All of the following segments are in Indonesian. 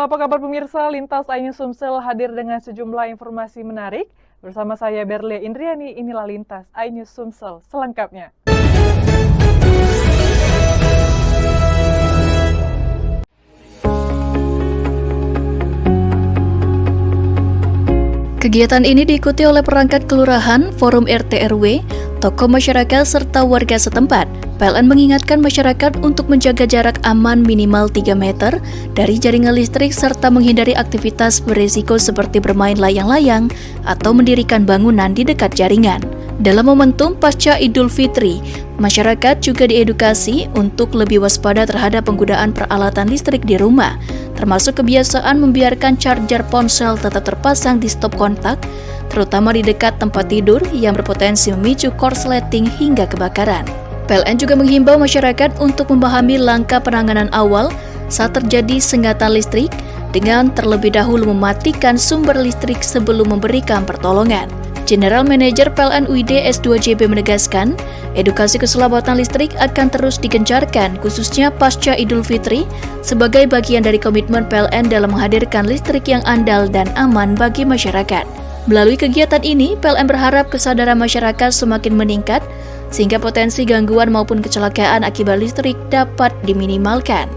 Halo, apa kabar pemirsa? Lintas Ainus Sumsel hadir dengan sejumlah informasi menarik. Bersama saya Berlia Indriani, inilah Lintas Ainus Sumsel selengkapnya. Kegiatan ini diikuti oleh perangkat kelurahan, forum RT RW, tokoh masyarakat serta warga setempat. PLN mengingatkan masyarakat untuk menjaga jarak aman minimal 3 meter dari jaringan listrik serta menghindari aktivitas berisiko seperti bermain layang-layang atau mendirikan bangunan di dekat jaringan. Dalam momentum pasca Idul Fitri, masyarakat juga diedukasi untuk lebih waspada terhadap penggunaan peralatan listrik di rumah, termasuk kebiasaan membiarkan charger ponsel tetap terpasang di stop kontak, terutama di dekat tempat tidur yang berpotensi memicu korsleting hingga kebakaran. PLN juga menghimbau masyarakat untuk memahami langkah penanganan awal saat terjadi sengatan listrik dengan terlebih dahulu mematikan sumber listrik sebelum memberikan pertolongan. General Manager PLN UID S2JB menegaskan, edukasi keselamatan listrik akan terus digencarkan khususnya pasca Idul Fitri sebagai bagian dari komitmen PLN dalam menghadirkan listrik yang andal dan aman bagi masyarakat. Melalui kegiatan ini, PLN berharap kesadaran masyarakat semakin meningkat sehingga potensi gangguan maupun kecelakaan akibat listrik dapat diminimalkan.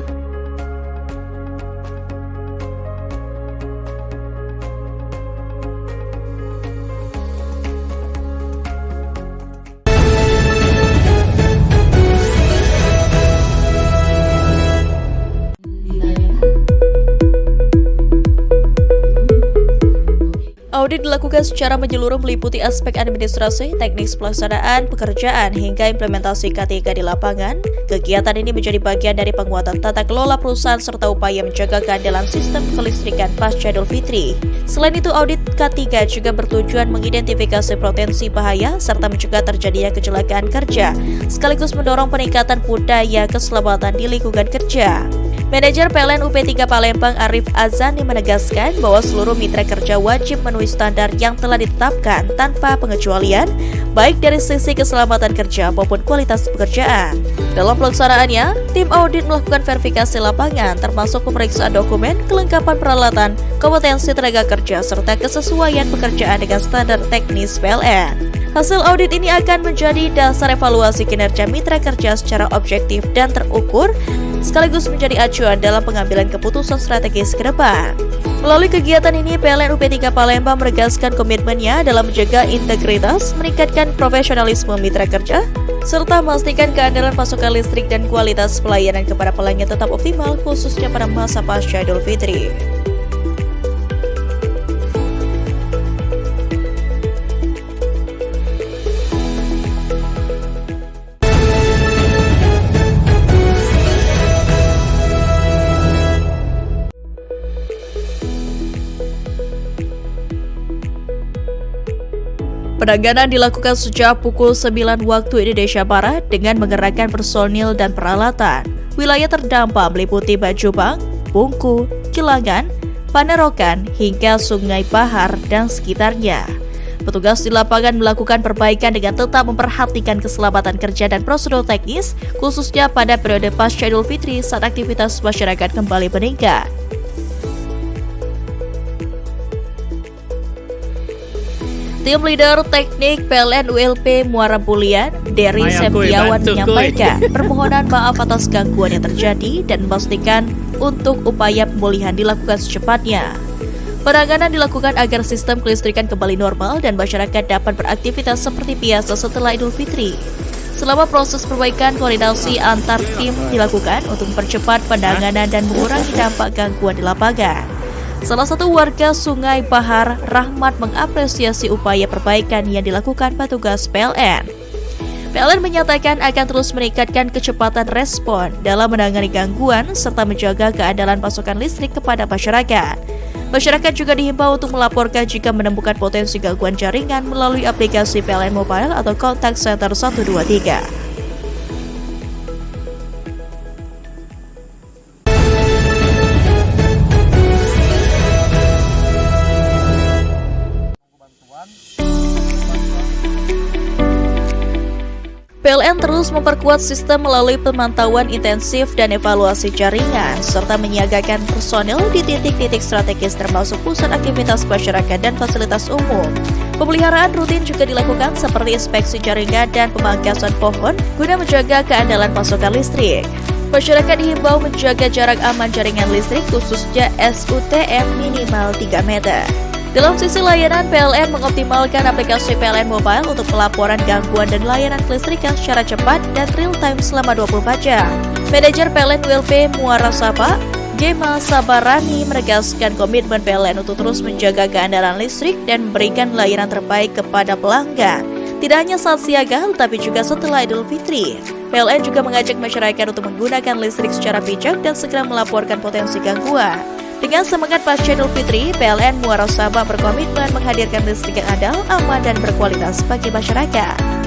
Audit dilakukan secara menyeluruh meliputi aspek administrasi, teknis pelaksanaan, pekerjaan, hingga implementasi K3 di lapangan. Kegiatan ini menjadi bagian dari penguatan tata kelola perusahaan serta upaya menjaga keandalan sistem kelistrikan pasca Idul Fitri. Selain itu, audit K3 juga bertujuan mengidentifikasi potensi bahaya serta mencegah terjadinya kecelakaan kerja, sekaligus mendorong peningkatan budaya keselamatan di lingkungan kerja. Manajer PLN UP3 Palembang Arif Azani menegaskan bahwa seluruh mitra kerja wajib memenuhi standar yang telah ditetapkan tanpa pengecualian, baik dari sisi keselamatan kerja maupun kualitas pekerjaan. Dalam pelaksanaannya, tim audit melakukan verifikasi lapangan termasuk pemeriksaan dokumen, kelengkapan peralatan, kompetensi tenaga kerja, serta kesesuaian pekerjaan dengan standar teknis PLN. Hasil audit ini akan menjadi dasar evaluasi kinerja mitra kerja secara objektif dan terukur, sekaligus menjadi acuan dalam pengambilan keputusan strategis ke depan. Melalui kegiatan ini, PLN UP3 Palembang menegaskan komitmennya dalam menjaga integritas, meningkatkan profesionalisme mitra kerja, serta memastikan keandalan pasokan listrik dan kualitas pelayanan kepada pelanggan tetap optimal, khususnya pada masa pasca Idul Fitri. Penanganan dilakukan sejak pukul 9 waktu Indonesia Barat dengan mengerahkan personil dan peralatan. Wilayah terdampak meliputi Bajubang, Bungku, Kilangan, Panerokan, hingga Sungai Bahar dan sekitarnya. Petugas di lapangan melakukan perbaikan dengan tetap memperhatikan keselamatan kerja dan prosedur teknis, khususnya pada periode pasca Idul Fitri saat aktivitas masyarakat kembali meningkat. Tim Leader Teknik PLN ULP Muara Bulian, Dery Septiawan menyampaikan permohonan maaf atas gangguan yang terjadi dan memastikan untuk upaya pemulihan dilakukan secepatnya. Penanganan dilakukan agar sistem kelistrikan kembali normal dan masyarakat dapat beraktivitas seperti biasa setelah Idul Fitri. Selama proses perbaikan, koordinasi antar tim dilakukan untuk mempercepat penanganan dan mengurangi dampak gangguan di lapangan. Salah satu warga Sungai Bahar, Rahmat, mengapresiasi upaya perbaikan yang dilakukan petugas PLN. PLN menyatakan akan terus meningkatkan kecepatan respon dalam menangani gangguan serta menjaga keandalan pasokan listrik kepada masyarakat. Masyarakat juga dihimbau untuk melaporkan jika menemukan potensi gangguan jaringan melalui aplikasi PLN Mobile atau Contact Center 123. PLN terus memperkuat sistem melalui pemantauan intensif dan evaluasi jaringan, serta menyiagakan personil di titik-titik strategis termasuk pusat aktivitas masyarakat dan fasilitas umum. Pemeliharaan rutin juga dilakukan seperti inspeksi jaringan dan pemangkasan pohon guna menjaga keandalan pasokan listrik. Masyarakat dihimbau menjaga jarak aman jaringan listrik khususnya SUTM minimal 3 meter. Dalam sisi layanan, PLN mengoptimalkan aplikasi PLN Mobile untuk pelaporan gangguan dan layanan kelistrikan secara cepat dan real-time selama 24 jam. Manajer PLN WLP Muara Sapa, Gema Sabarani menegaskan komitmen PLN untuk terus menjaga keandalan listrik dan memberikan layanan terbaik kepada pelanggan. Tidak hanya saat siaga, tetapi juga setelah Idul Fitri. PLN juga mengajak masyarakat untuk menggunakan listrik secara bijak dan segera melaporkan potensi gangguan. Dengan semangat pasca Idul Fitri, PLN Muara Sabah berkomitmen menghadirkan listrik yang andal, aman, dan berkualitas bagi masyarakat.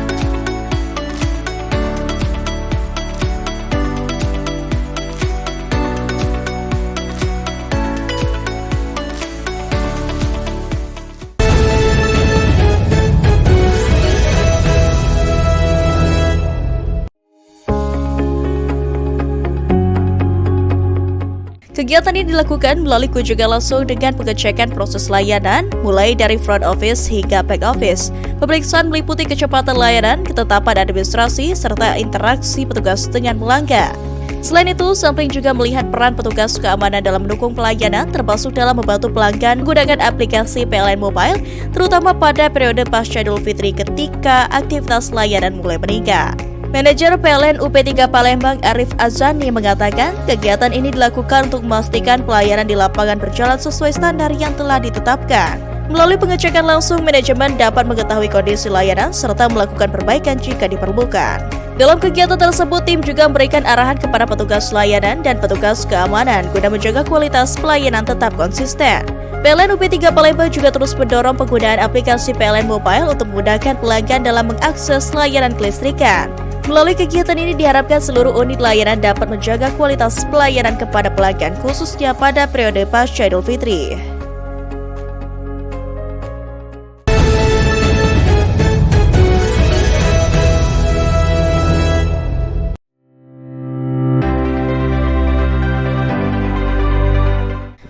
Kegiatan ini dilakukan melalui kunjungan langsung dengan pengecekan proses layanan, mulai dari front office hingga back office. Pemeriksaan meliputi kecepatan layanan, ketetapan administrasi, serta interaksi petugas dengan pelanggan. Selain itu, sampling juga melihat peran petugas keamanan dalam mendukung pelayanan, termasuk dalam membantu pelanggan menggunakan aplikasi PLN Mobile, terutama pada periode pasca Idul Fitri ketika aktivitas layanan mulai meningkat. Manajer PLN UP3 Palembang Arif Azani mengatakan kegiatan ini dilakukan untuk memastikan pelayanan di lapangan berjalan sesuai standar yang telah ditetapkan. Melalui pengecekan langsung, manajemen dapat mengetahui kondisi layanan serta melakukan perbaikan jika diperlukan. Dalam kegiatan tersebut, tim juga memberikan arahan kepada petugas layanan dan petugas keamanan guna menjaga kualitas pelayanan tetap konsisten. PLN UP3 Palembang juga terus mendorong penggunaan aplikasi PLN Mobile untuk memudahkan pelanggan dalam mengakses layanan kelistrikan. Melalui kegiatan ini diharapkan seluruh unit layanan dapat menjaga kualitas pelayanan kepada pelanggan khususnya pada periode pasca Idul Fitri.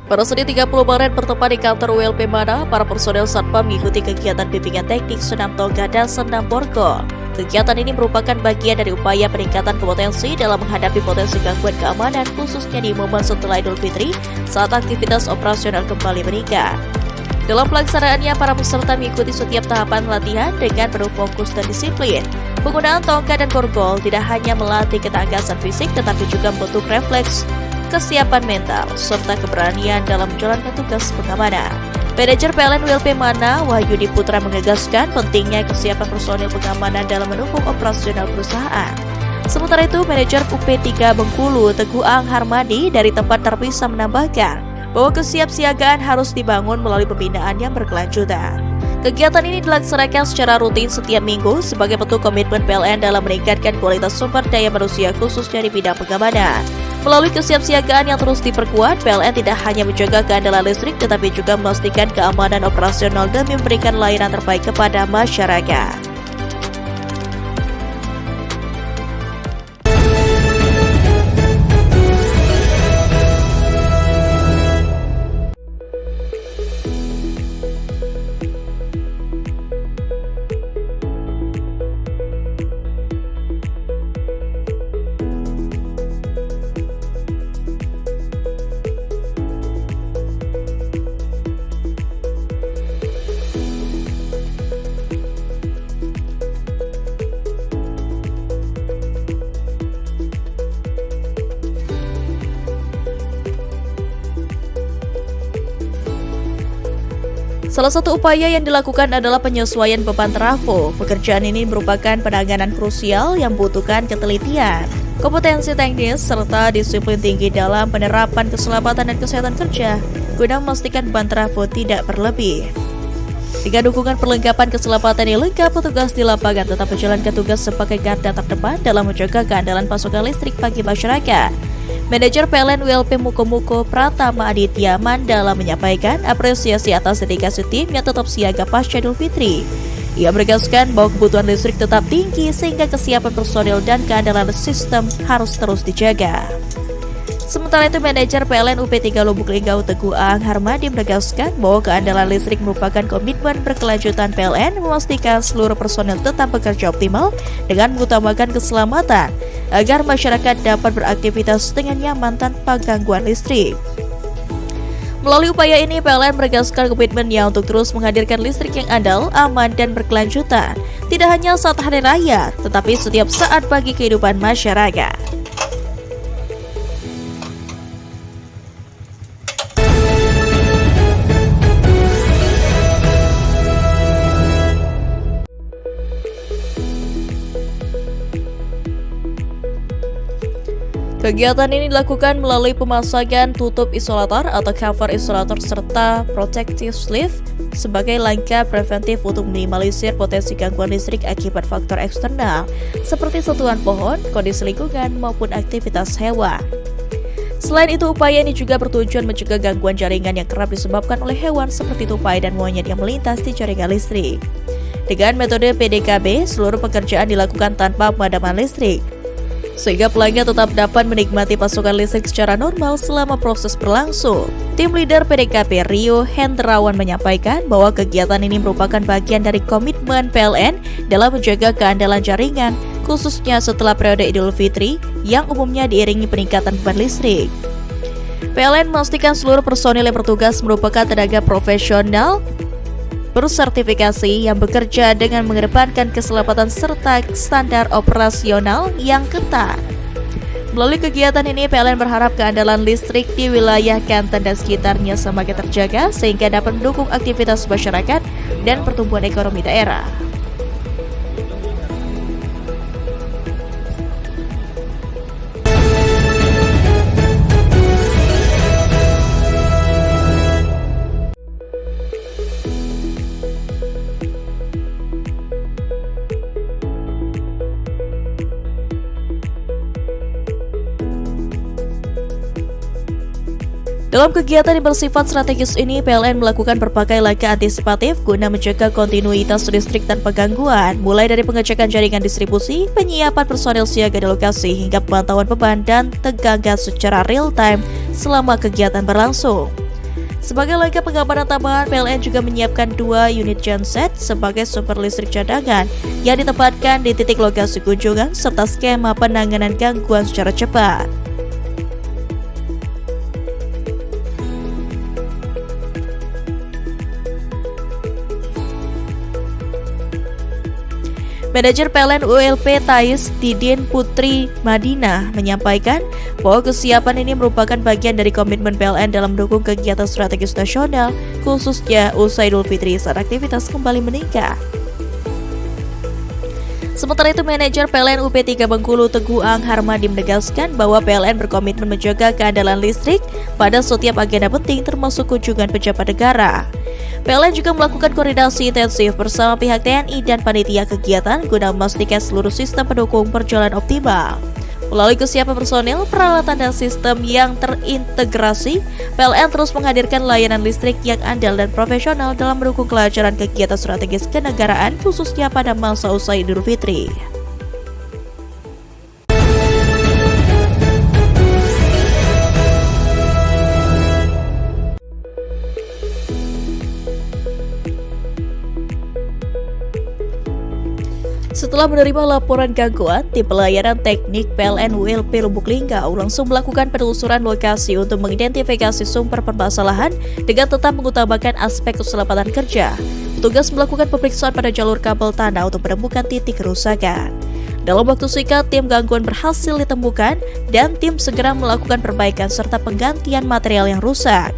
Pada Senin 30 Maret bertempat di kantor WLP Mana, para personel Satpam mengikuti kegiatan bimbingan teknik senam toga dan senam borgol. Kegiatan ini merupakan bagian dari upaya peningkatan kompetensi dalam menghadapi potensi gangguan keamanan khususnya di momen setelah Idul Fitri saat aktivitas operasional kembali meningkat. Dalam pelaksanaannya, para peserta mengikuti setiap tahapan latihan dengan penuh fokus dan disiplin. Penggunaan tongkat dan borgol tidak hanya melatih ketangkasan fisik tetapi juga membentuk refleks, kesiapan mental, serta keberanian dalam menjalankan tugas pengamanan. Manajer PLN WLP Mana, Wahyudi Putra menegaskan pentingnya kesiapan personil pengamanan dalam mendukung operasional perusahaan. Sementara itu, Manajer UP3 Bengkulu, Teguh Ang Harmadi dari tempat terpisah menambahkan bahwa kesiapsiagaan harus dibangun melalui pembinaan yang berkelanjutan. Kegiatan ini dilaksanakan secara rutin setiap minggu sebagai bentuk komitmen PLN dalam meningkatkan kualitas sumber daya manusia khususnya di bidang pengamanan. Melalui kesiapsiagaan yang terus diperkuat, PLN tidak hanya menjaga keandalan listrik tetapi juga memastikan keamanan operasional demi memberikan layanan terbaik kepada masyarakat. Salah satu upaya yang dilakukan adalah penyesuaian beban trafo. Pekerjaan ini merupakan penanganan krusial yang membutuhkan ketelitian, kompetensi teknis, serta disiplin tinggi dalam penerapan keselamatan dan kesehatan kerja guna memastikan beban trafo tidak berlebih. Dengan dukungan perlengkapan keselamatan yang lengkap, petugas di lapangan tetap menjalankan tugas sebagai garda terdepan dalam menjaga keandalan pasokan listrik bagi masyarakat. Manajer PLN WLP Muko Pratama Aditya Mandala menyampaikan apresiasi atas dedikasi tim yang tetap siaga pasca Idul Fitri. Ia menegaskan bahwa kebutuhan listrik tetap tinggi sehingga kesiapan personil dan keandalan sistem harus terus dijaga. Sementara itu, manajer PLN UP3 Lubuk Linggau Teguh Aang Harmadi menegaskan bahwa keandalan listrik merupakan komitmen berkelanjutan PLN memastikan seluruh personil tetap bekerja optimal dengan mengutamakan keselamatan agar masyarakat dapat beraktivitas dengan nyaman tanpa gangguan listrik. Melalui upaya ini, PLN menegaskan komitmennya untuk terus menghadirkan listrik yang andal, aman, dan berkelanjutan, tidak hanya saat hari raya, tetapi setiap saat bagi kehidupan masyarakat. Kegiatan ini dilakukan melalui pemasangan tutup isolator atau cover isolator serta protective sleeve sebagai langkah preventif untuk minimalisir potensi gangguan listrik akibat faktor eksternal seperti sentuhan pohon, kondisi lingkungan, maupun aktivitas hewan. Selain itu, upaya ini juga bertujuan mencegah gangguan jaringan yang kerap disebabkan oleh hewan seperti tupai dan monyet yang melintas di jaringan listrik. Dengan metode PDKB, seluruh pekerjaan dilakukan tanpa pemadaman listrik, sehingga pelanggan tetap dapat menikmati pasokan listrik secara normal selama proses berlangsung. Tim leader PDKB Rio Hendrawan menyampaikan bahwa kegiatan ini merupakan bagian dari komitmen PLN dalam menjaga keandalan jaringan, khususnya setelah periode Idul Fitri yang umumnya diiringi peningkatan beban listrik. PLN memastikan seluruh personil yang bertugas merupakan tenaga profesional bersertifikasi yang bekerja dengan mengedepankan keselamatan serta standar operasional yang ketat. Melalui kegiatan ini, PLN berharap keandalan listrik di wilayah Kanten dan sekitarnya semakin terjaga sehingga dapat mendukung aktivitas masyarakat dan pertumbuhan ekonomi daerah. Dalam kegiatan yang bersifat strategis ini, PLN melakukan berbagai langkah antisipatif guna menjaga kontinuitas listrik tanpa gangguan, mulai dari pengecekan jaringan distribusi, penyiapan personil siaga di lokasi, hingga pemantauan beban dan tegangan secara real-time selama kegiatan berlangsung. Sebagai langkah pengamanan tambahan, PLN juga menyiapkan 2 unit genset sebagai sumber listrik cadangan yang ditempatkan di titik lokasi kunjungan serta skema penanganan gangguan secara cepat. Manajer PLN ULP Thais Didin Putri Madinah menyampaikan bahwa kesiapan ini merupakan bagian dari komitmen PLN dalam mendukung kegiatan strategis nasional, khususnya usai Idul Fitri saat aktivitas kembali meningkat. Sementara itu, manajer PLN UP3 Bengkulu Teguh Aang Harmadi menegaskan bahwa PLN berkomitmen menjaga keandalan listrik pada setiap agenda penting termasuk kunjungan pejabat negara. PLN juga melakukan koordinasi intensif bersama pihak TNI dan panitia kegiatan guna memastikan seluruh sistem pendukung berjalan optimal. Melalui kesiapan personil, peralatan dan sistem yang terintegrasi, PLN terus menghadirkan layanan listrik yang andal dan profesional dalam mendukung kelancaran kegiatan strategis kenegaraan khususnya pada masa usai Idul Fitri. Setelah menerima laporan gangguan, tim pelayanan teknik PLN ULP Lubuk Linggau langsung melakukan penelusuran lokasi untuk mengidentifikasi sumber permasalahan dengan tetap mengutamakan aspek keselamatan kerja. Petugas melakukan pemeriksaan pada jalur kabel tanah untuk menemukan titik kerusakan. Dalam waktu singkat, tim gangguan berhasil ditemukan dan tim segera melakukan perbaikan serta penggantian material yang rusak.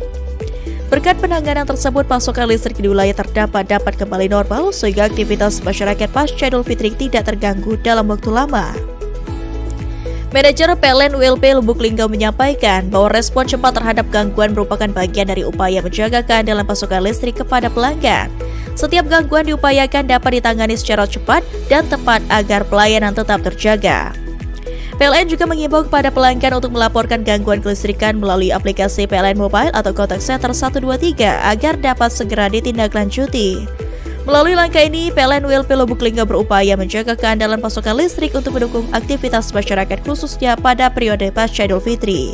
Berkat penanganan tersebut, pasokan listrik di wilayah terdampak dapat kembali normal sehingga aktivitas masyarakat pasca Idul Fitri tidak terganggu dalam waktu lama. Manajer PLN ULP Lubuk Linggau menyampaikan bahwa respon cepat terhadap gangguan merupakan bagian dari upaya menjaga keandalan pasokan listrik kepada pelanggan. Setiap gangguan diupayakan dapat ditangani secara cepat dan tepat agar pelayanan tetap terjaga. PLN juga mengimbau kepada pelanggan untuk melaporkan gangguan kelistrikan melalui aplikasi PLN Mobile atau Contact Center 123 agar dapat segera ditindaklanjuti. Melalui langkah ini, PLN ULP Lubuk Lingga berupaya menjaga keandalan pasokan listrik untuk mendukung aktivitas masyarakat khususnya pada periode pasca Idul Fitri.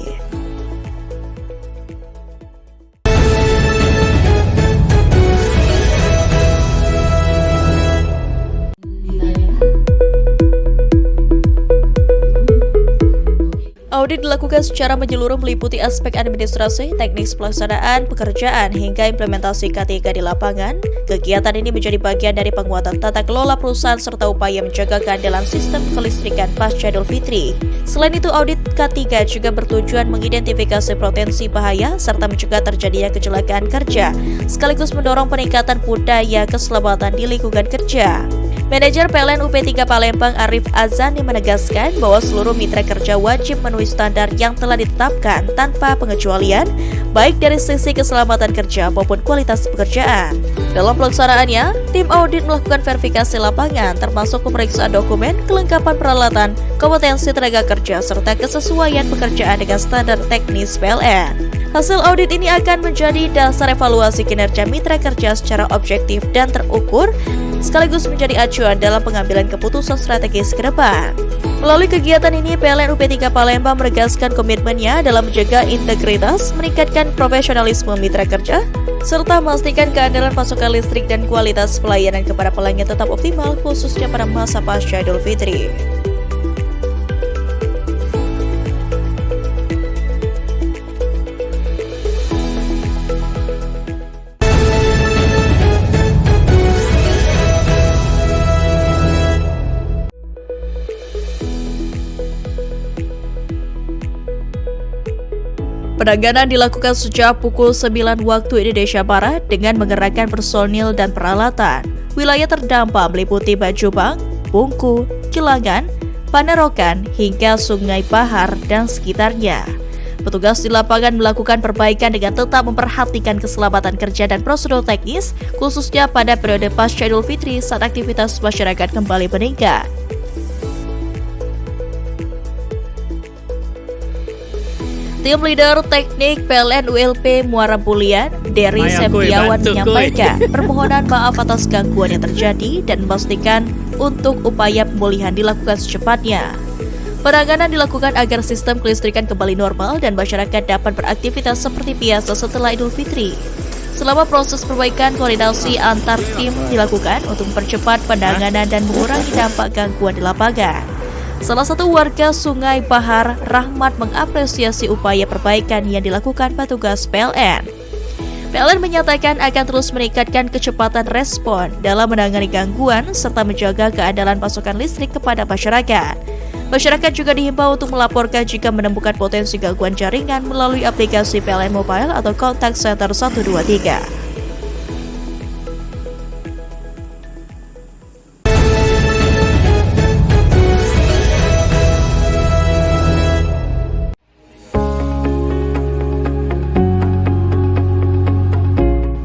Audit dilakukan secara menyeluruh meliputi aspek administrasi, teknis pelaksanaan, pekerjaan, hingga implementasi K3 di lapangan. Kegiatan ini menjadi bagian dari penguatan tata kelola perusahaan serta upaya menjaga keandalan sistem kelistrikan pasca Idul Fitri. Selain itu, audit K3 juga bertujuan mengidentifikasi potensi bahaya serta mencegah terjadinya kecelakaan kerja, sekaligus mendorong peningkatan budaya keselamatan di lingkungan kerja. Manajer PLN UP3 Palembang Arif Azani menegaskan bahwa seluruh mitra kerja wajib memenuhi standar yang telah ditetapkan tanpa pengecualian, baik dari sisi keselamatan kerja maupun kualitas pekerjaan. Dalam pelaksanaannya, tim audit melakukan verifikasi lapangan termasuk pemeriksaan dokumen, kelengkapan peralatan, kompetensi tenaga kerja, serta kesesuaian pekerjaan dengan standar teknis PLN. Hasil audit ini akan menjadi dasar evaluasi kinerja mitra kerja secara objektif dan terukur, sekaligus menjadi acuan dalam pengambilan keputusan strategis ke depan. Melalui kegiatan ini, PLN UP3 Palembang menegaskan komitmennya dalam menjaga integritas, meningkatkan profesionalisme mitra kerja, serta memastikan keandalan pasokan listrik dan kualitas pelayanan kepada pelanggan tetap optimal, khususnya pada masa pasca Idul Fitri. Penanganan dilakukan sejak pukul 9 waktu Indonesia Barat dengan mengerahkan personil dan peralatan. Wilayah terdampak meliputi Bajubang, Bungku, Kilangan, Panerokan, hingga Sungai Bahar dan sekitarnya. Petugas di lapangan melakukan perbaikan dengan tetap memperhatikan keselamatan kerja dan prosedur teknis, khususnya pada periode pasca Idul Fitri saat aktivitas masyarakat kembali meningkat. Tim leader teknik PLN ULP Muara Bulian, Dery Septiawan menyampaikan permohonan maaf atas gangguan yang terjadi dan memastikan untuk upaya pemulihan dilakukan secepatnya. Penanganan dilakukan agar sistem kelistrikan kembali normal dan masyarakat dapat beraktivitas seperti biasa setelah Idul Fitri. Selama proses perbaikan, koordinasi antar tim dilakukan untuk mempercepat penanganan dan mengurangi dampak gangguan di lapangan. Salah satu warga Sungai Bahar, Rahmat, mengapresiasi upaya perbaikan yang dilakukan petugas PLN. PLN menyatakan akan terus meningkatkan kecepatan respon dalam menangani gangguan serta menjaga keandalan pasokan listrik kepada masyarakat. Masyarakat juga dihimbau untuk melaporkan jika menemukan potensi gangguan jaringan melalui aplikasi PLN Mobile atau Contact Center 123.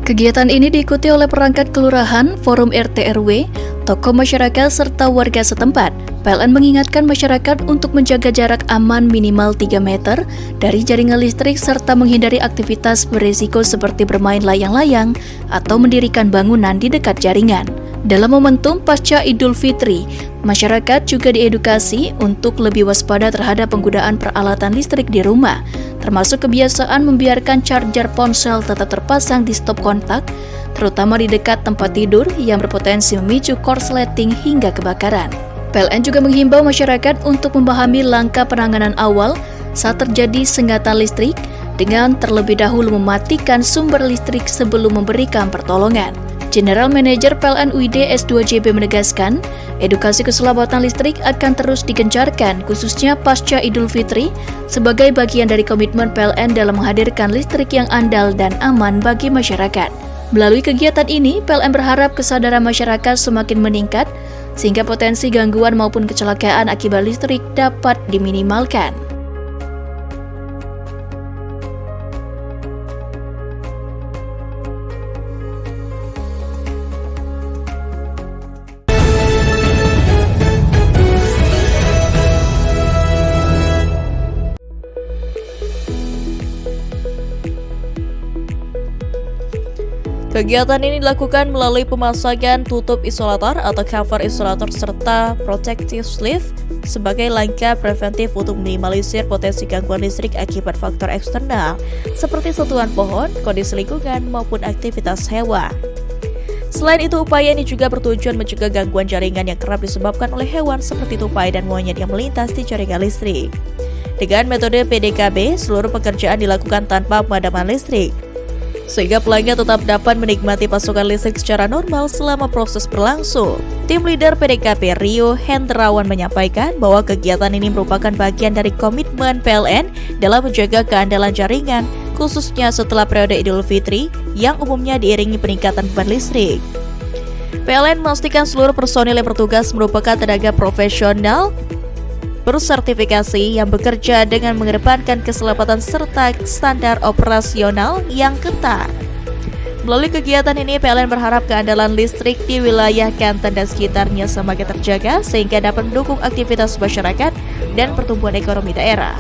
Kegiatan ini diikuti oleh perangkat kelurahan, forum RT RW, tokoh masyarakat, serta warga setempat. PLN mengingatkan masyarakat untuk menjaga jarak aman minimal 3 meter dari jaringan listrik serta menghindari aktivitas berisiko seperti bermain layang-layang atau mendirikan bangunan di dekat jaringan. Dalam momentum pasca Idul Fitri, masyarakat juga diedukasi untuk lebih waspada terhadap penggunaan peralatan listrik di rumah, termasuk kebiasaan membiarkan charger ponsel tetap terpasang di stop kontak, terutama di dekat tempat tidur yang berpotensi memicu korsleting hingga kebakaran. PLN juga menghimbau masyarakat untuk memahami langkah penanganan awal saat terjadi sengatan listrik dengan terlebih dahulu mematikan sumber listrik sebelum memberikan pertolongan. General Manager PLN UID S2JB menegaskan, edukasi keselamatan listrik akan terus digencarkan khususnya pasca Idul Fitri sebagai bagian dari komitmen PLN dalam menghadirkan listrik yang andal dan aman bagi masyarakat. Melalui kegiatan ini, PLN berharap kesadaran masyarakat semakin meningkat sehingga potensi gangguan maupun kecelakaan akibat listrik dapat diminimalkan. Kegiatan ini dilakukan melalui pemasangan tutup isolator atau cover isolator serta protective sleeve sebagai langkah preventif untuk minimalisir potensi gangguan listrik akibat faktor eksternal seperti sentuhan pohon, kondisi lingkungan, maupun aktivitas hewan. Selain itu, upaya ini juga bertujuan mencegah gangguan jaringan yang kerap disebabkan oleh hewan seperti tupai dan monyet yang melintas di jaringan listrik. Dengan metode PDKB, seluruh pekerjaan dilakukan tanpa pemadaman listrik, sehingga pelanggan tetap dapat menikmati pasokan listrik secara normal selama proses berlangsung. Tim leader PDKB Rio Hendrawan menyampaikan bahwa kegiatan ini merupakan bagian dari komitmen PLN dalam menjaga keandalan jaringan, khususnya setelah periode Idul Fitri yang umumnya diiringi peningkatan beban listrik. PLN memastikan seluruh personil yang bertugas merupakan tenaga profesional bersertifikasi yang bekerja dengan mengedepankan keselamatan serta standar operasional yang ketat. Melalui kegiatan ini, PLN berharap keandalan listrik di wilayah Kanton dan sekitarnya semakin terjaga sehingga dapat mendukung aktivitas masyarakat dan pertumbuhan ekonomi daerah.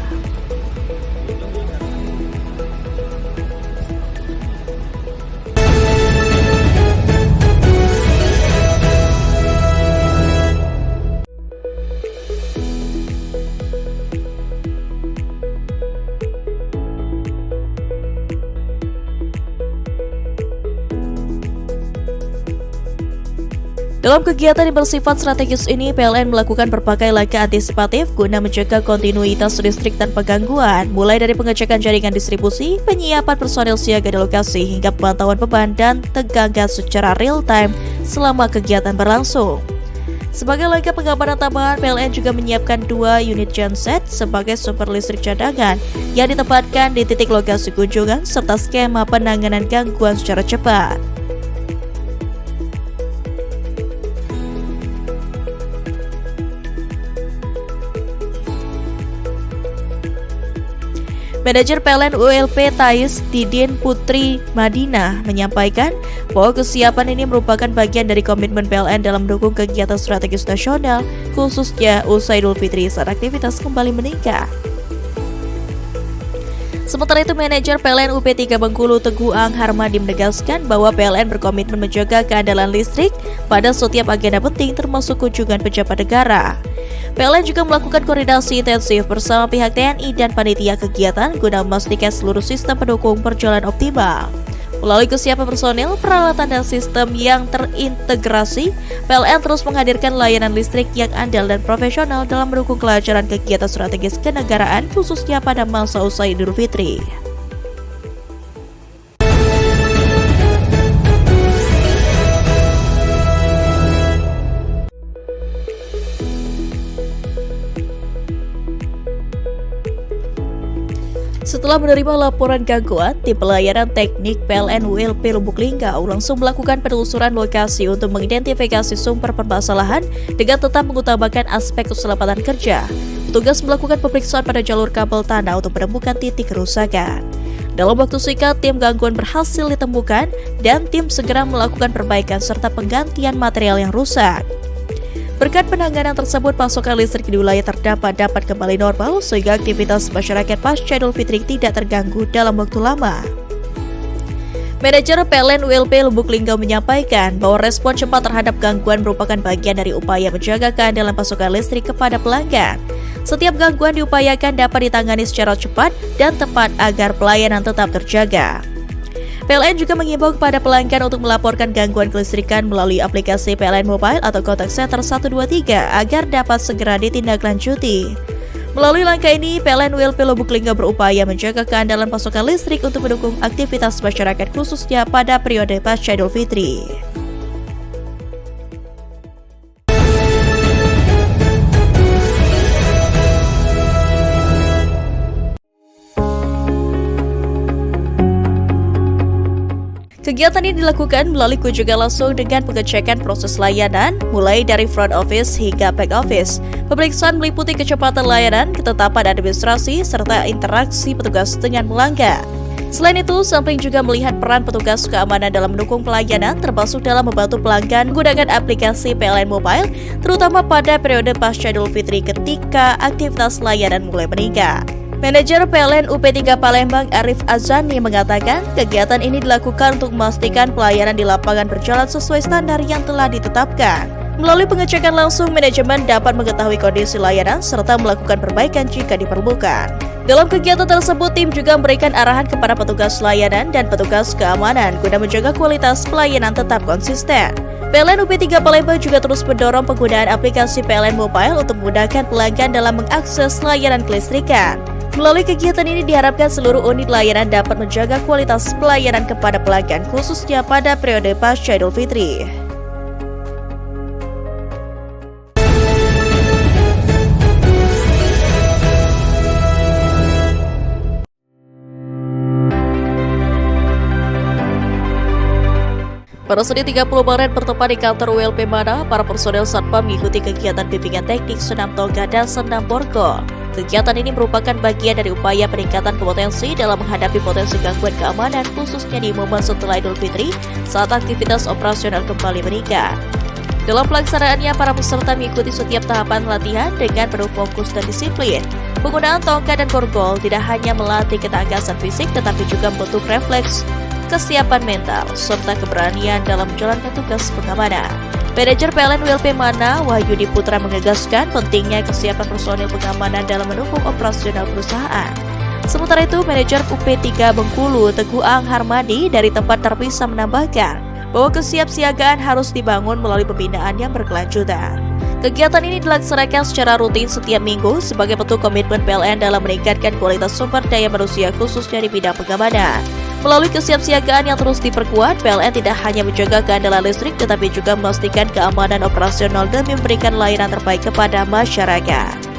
Dalam kegiatan yang bersifat strategis ini, PLN melakukan berbagai langkah antisipatif guna menjaga kontinuitas listrik tanpa gangguan, mulai dari pengecekan jaringan distribusi, penyiapan personil siaga di lokasi, hingga pemantauan beban dan tegangan secara real-time selama kegiatan berlangsung. Sebagai langkah pengamanan tambahan, PLN juga menyiapkan 2 unit genset sebagai sumber listrik cadangan yang ditempatkan di titik lokasi kunjungan serta skema penanganan gangguan secara cepat. Manajer PLN ULP Thais Didin Putri Madinah menyampaikan bahwa kesiapan ini merupakan bagian dari komitmen PLN dalam mendukung kegiatan strategis nasional, khususnya usai Idul Fitri saat aktivitas kembali meningkat. Sementara itu, manajer PLN UP3 Bengkulu Teguh Ang Harmadi menegaskan bahwa PLN berkomitmen menjaga keandalan listrik pada setiap agenda penting termasuk kunjungan pejabat negara. PLN juga melakukan koordinasi intensif bersama pihak TNI dan panitia kegiatan guna memastikan seluruh sistem pendukung berjalan optimal. Melalui kesiapan personil, peralatan dan sistem yang terintegrasi, PLN terus menghadirkan layanan listrik yang andal dan profesional dalam mendukung kelancaran kegiatan strategis kenegaraan khususnya pada masa usai Idul Fitri. Setelah menerima laporan gangguan, tim pelayanan teknik PLN ULP Lubuk Linggau langsung melakukan penelusuran lokasi untuk mengidentifikasi sumber permasalahan dengan tetap mengutamakan aspek keselamatan kerja. Petugas melakukan pemeriksaan pada jalur kabel tanah untuk menemukan titik kerusakan. Dalam waktu singkat, tim gangguan berhasil ditemukan dan tim segera melakukan perbaikan serta penggantian material yang rusak. Berkat penanganan tersebut, pasokan listrik di wilayah terdampak dapat kembali normal sehingga aktivitas masyarakat pasca Idul Fitri tidak terganggu dalam waktu lama. Manajer PLN ULP Lubuk Linggau menyampaikan bahwa respon cepat terhadap gangguan merupakan bagian dari upaya menjaga keandalan pasokan listrik kepada pelanggan. Setiap gangguan diupayakan dapat ditangani secara cepat dan tepat agar pelayanan tetap terjaga. PLN juga mengimbau kepada pelanggan untuk melaporkan gangguan kelistrikan melalui aplikasi PLN Mobile atau Contact Center 123 agar dapat segera ditindaklanjuti. Melalui langkah ini, PLN ULP Lubuk Linggau berupaya menjaga keandalan pasokan listrik untuk mendukung aktivitas masyarakat khususnya pada periode pasca Idul Fitri. Kegiatan ini dilakukan melalui kunjungan langsung dengan pengecekan proses layanan, mulai dari front office hingga back office. Pemeriksaan meliputi kecepatan layanan, ketetapan administrasi, serta interaksi petugas dengan pelanggan. Selain itu, sampling juga melihat peran petugas keamanan dalam mendukung pelayanan, termasuk dalam membantu pelanggan menggunakan aplikasi PLN Mobile, terutama pada periode pasca Idul Fitri ketika aktivitas layanan mulai meningkat. Manajer PLN UP3 Palembang Arif Azani mengatakan kegiatan ini dilakukan untuk memastikan pelayanan di lapangan berjalan sesuai standar yang telah ditetapkan. Melalui pengecekan langsung, manajemen dapat mengetahui kondisi layanan serta melakukan perbaikan jika diperlukan. Dalam kegiatan tersebut, tim juga memberikan arahan kepada petugas layanan dan petugas keamanan guna menjaga kualitas pelayanan tetap konsisten. PLN UP3 Palembang juga terus mendorong penggunaan aplikasi PLN Mobile untuk memudahkan pelanggan dalam mengakses layanan kelistrikan. Melalui kegiatan ini diharapkan seluruh unit layanan dapat menjaga kualitas pelayanan kepada pelanggan khususnya pada periode pasca Idul Fitri. Pada Senin 30 Maret bertempat di kantor WLP Mana, para personel Satpam mengikuti kegiatan bimbingan teknik senam toga dan senam borgol. Kegiatan ini merupakan bagian dari upaya peningkatan kompetensi dalam menghadapi potensi gangguan keamanan khususnya di momen setelah Idul Fitri saat aktivitas operasional kembali meningkat. Dalam pelaksanaannya, para peserta mengikuti setiap tahapan latihan dengan penuh fokus dan disiplin. Penggunaan tongkat dan borgol tidak hanya melatih ketangkasan fisik tetapi juga membentuk refleks, kesiapan mental, serta keberanian dalam menjalankan tugas pengamanan. Manajer PLN WLP Mana, Wahyudi Putra menegaskan pentingnya kesiapan personil pengamanan dalam mendukung operasional perusahaan. Sementara itu, Manajer UP3 Bengkulu, Teguh Ang Harmadi dari tempat terpisah menambahkan bahwa kesiapsiagaan harus dibangun melalui pembinaan yang berkelanjutan. Kegiatan ini dilaksanakan secara rutin setiap minggu sebagai bentuk komitmen PLN dalam meningkatkan kualitas sumber daya manusia khususnya di bidang pengamanan. Melalui kesiapsiagaan yang terus diperkuat, PLN tidak hanya menjaga keandalan listrik tetapi juga memastikan keamanan operasional demi memberikan layanan terbaik kepada masyarakat.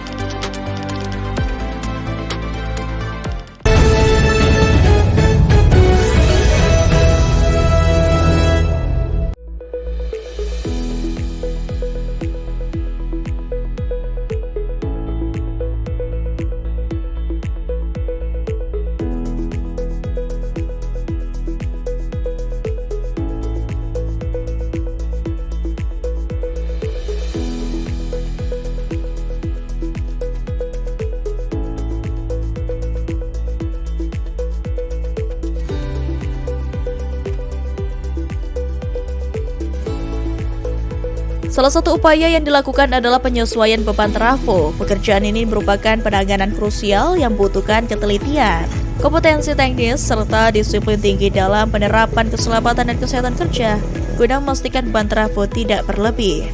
Salah satu upaya yang dilakukan adalah penyesuaian beban trafo. Pekerjaan ini merupakan penanganan krusial yang membutuhkan ketelitian, kompetensi teknis, serta disiplin tinggi dalam penerapan keselamatan dan kesehatan kerja guna memastikan beban trafo tidak berlebih.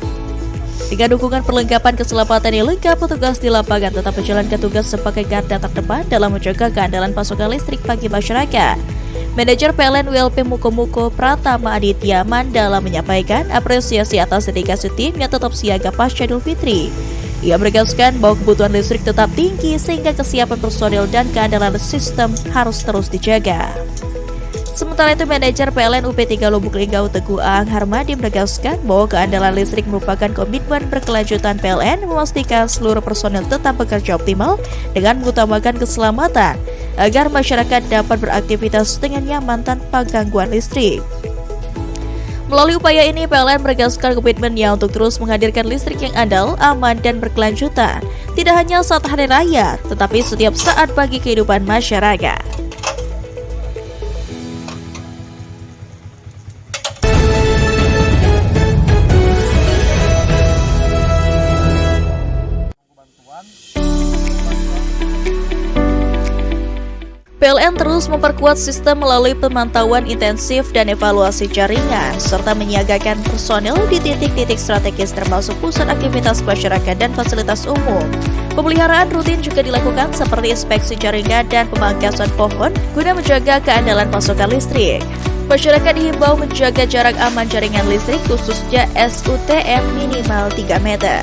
Dengan dukungan perlengkapan keselamatan yang lengkap, petugas di lapangan tetap menjalankan tugas sebagai garda terdepan dalam menjaga keandalan pasokan listrik bagi masyarakat. Manajer PLN WLP Muko Pratama Aditya Mandala menyampaikan apresiasi atas dedikasi tim yang tetap siaga pasca Idul Fitri. Ia menegaskan bahwa kebutuhan listrik tetap tinggi sehingga kesiapan personil dan keandalan sistem harus terus dijaga. Sementara itu, Manajer PLN UP3 Lubuk Linggau Teguh Ang Harmadi menegaskan bahwa keandalan listrik merupakan komitmen berkelanjutan PLN memastikan seluruh personel tetap bekerja optimal dengan mengutamakan keselamatan agar masyarakat dapat beraktivitas dengan nyaman tanpa gangguan listrik. Melalui upaya ini, PLN menegaskan komitmennya untuk terus menghadirkan listrik yang andal, aman, dan berkelanjutan, tidak hanya saat hari raya, tetapi setiap saat bagi kehidupan masyarakat. PLN terus memperkuat sistem melalui pemantauan intensif dan evaluasi jaringan, serta menyiagakan personel di titik-titik strategis termasuk pusat aktivitas masyarakat dan fasilitas umum. Pemeliharaan rutin juga dilakukan seperti inspeksi jaringan dan pemangkasan pohon guna menjaga keandalan pasokan listrik. Masyarakat dihimbau menjaga jarak aman jaringan listrik khususnya SUTM minimal 3 meter.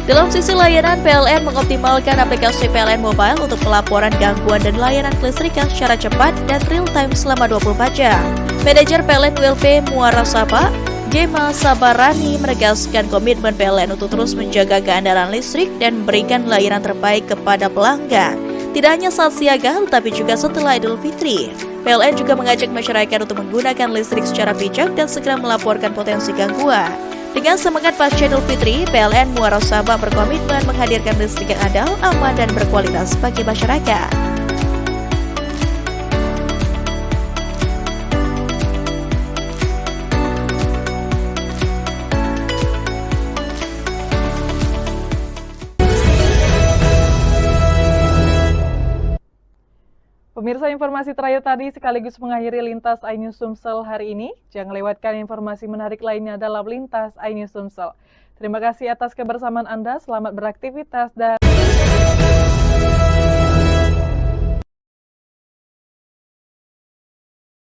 Dalam sisi layanan, PLN mengoptimalkan aplikasi PLN Mobile untuk pelaporan gangguan dan layanan kelistrikan secara cepat dan real-time selama 24 jam. Manajer PLN WLP Muara Sapa, Gema Sabarani menegaskan komitmen PLN untuk terus menjaga keandalan listrik dan memberikan layanan terbaik kepada pelanggan. Tidak hanya saat siaga, tetapi juga setelah Idul Fitri. PLN juga mengajak masyarakat untuk menggunakan listrik secara bijak dan segera melaporkan potensi gangguan. Dengan semangat pasca Idul Fitri, PLN Muara Sabah berkomitmen menghadirkan listrik yang adil, aman, dan berkualitas bagi masyarakat. Pemirsa, informasi terakhir tadi sekaligus mengakhiri Lintas iNews Sumsel hari ini. Jangan lewatkan informasi menarik lainnya dalam Lintas iNews Sumsel. Terima kasih atas kebersamaan Anda, selamat beraktivitas dan